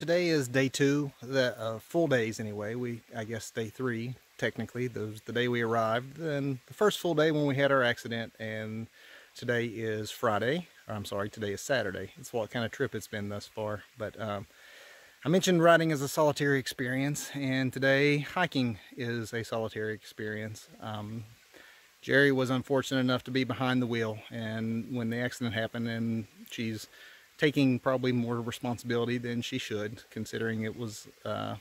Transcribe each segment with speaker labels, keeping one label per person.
Speaker 1: Today is day 2, the full days anyway. I guess day 3 technically. That was the day we arrived, and the first full day when we had our accident. And today is Friday. Or I'm sorry, today is Saturday. It's what kind of trip it's been thus far. But I mentioned riding as a solitary experience, and today hiking is a solitary experience. Jerry was unfortunate enough to be behind the wheel, and when the accident happened, and she's taking probably more responsibility than she should, considering it was a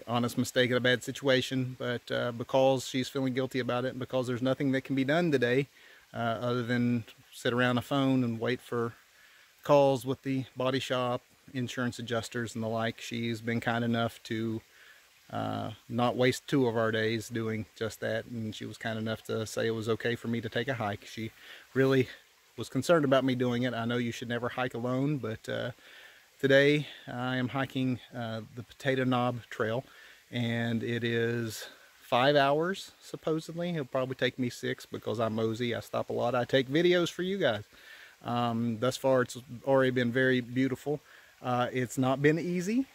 Speaker 1: honest mistake in a bad situation. But because she's feeling guilty about it, and because there's nothing that can be done today other than sit around a phone and wait for calls with the body shop, insurance adjusters, and the like, she's been kind enough to not waste 2 of our days doing just that. And she was kind enough to say it was okay for me to take a hike. She really was concerned about me doing it. I know you should never hike alone, but today I am hiking the Potato Knob Trail, and it is 5 hours supposedly. It'll probably take me 6 because I'm mosey. I stop a lot. I take videos for you guys. Thus far it's already been very beautiful. It's not been easy.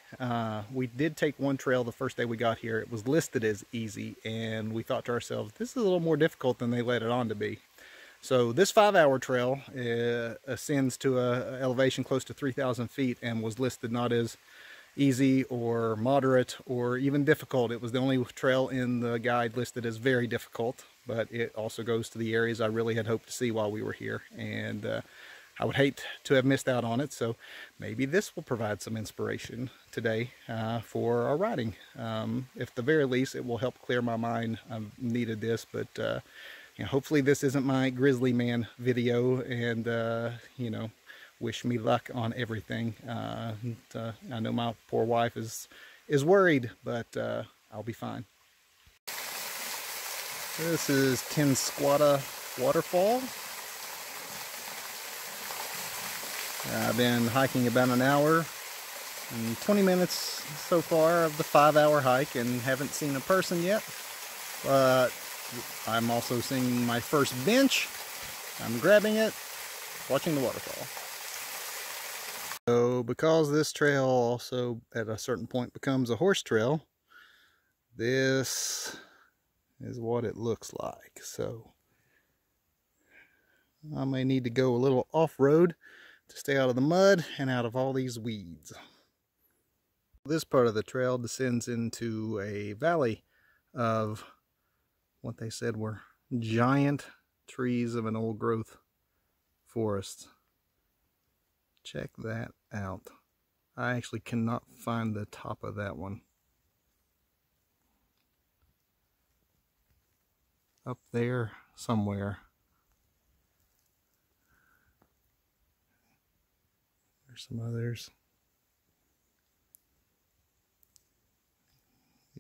Speaker 1: We did take one trail the first day we got here. It was listed as easy, and we thought to ourselves, this is a little more difficult than they let it on to be. So this 5-hour trail ascends to an elevation close to 3,000 feet and was listed not as easy or moderate or even difficult. It was the only trail in the guide listed as very difficult, but it also goes to the areas I really had hoped to see while we were here, and I would hate to have missed out on it. So maybe this will provide some inspiration today for our riding. At the very least, it will help clear my mind. I've needed this, but you know, hopefully this isn't my grizzly man video, and you know, wish me luck on everything. I know my poor wife is worried, but I'll be fine. This is Squatta Waterfall. I've been hiking about an hour and 20 minutes so far of the 5-hour hike, and haven't seen a person yet, but I'm also seeing my first bench. I'm grabbing it, watching the waterfall. So because this trail also at a certain point becomes a horse trail, this is what it looks like. So I may need to go a little off-road to stay out of the mud and out of all these weeds. This part of the trail descends into a valley of what they said were giant trees of an old growth forest. Check that out. I actually cannot find the top of that one. Up there somewhere. There's some others.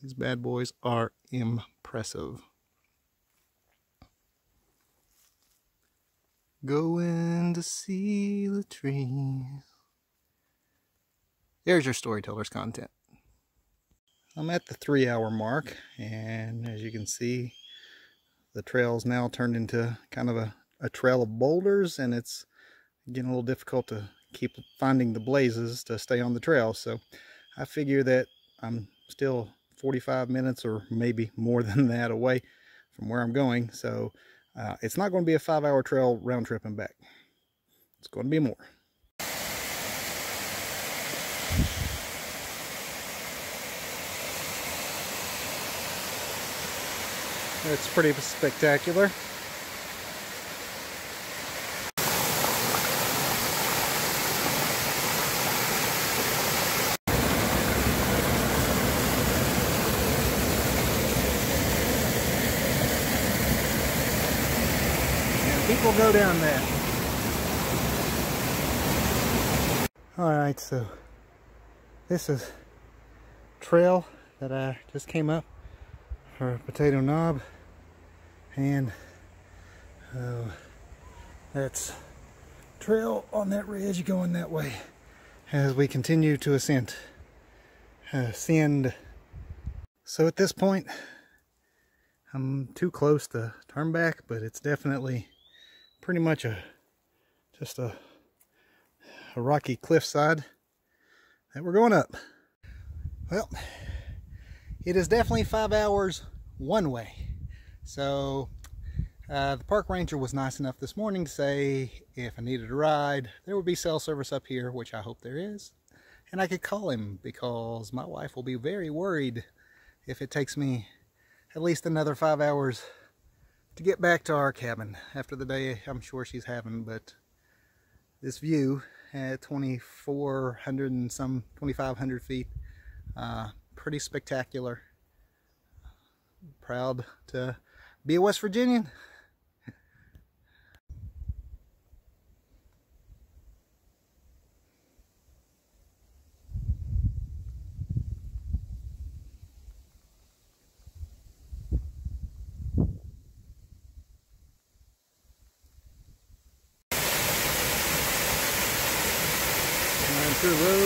Speaker 1: These bad boys are impressive. Going to see the trees. There's your Storytellers content. I'm at the 3-hour mark, and as you can see, the trail's now turned into kind of a trail of boulders, and it's getting a little difficult to keep finding the blazes to stay on the trail. So I figure that I'm still 45 minutes or maybe more than that away from where I'm going. So it's not going to be a 5-hour trail round trip and back. It's going to be more. It's pretty spectacular. People go down there. Alright, so this is trail that I just came up for Potato Knob, and that's trail on that ridge going that way as we continue to ascend. So at this point I'm too close to turn back, but it's definitely pretty much just a rocky cliffside. that we're going up. Well, it is definitely 5 hours one way. So the park ranger was nice enough this morning to say if I needed a ride, there would be cell service up here, which I hope there is. And I could call him because my wife will be very worried if it takes me at least another 5 hours to get back to our cabin after the day I'm sure she's having. But this view at 2,400 and some 2,500 feet, pretty spectacular. Proud to be a West Virginian. Through the road.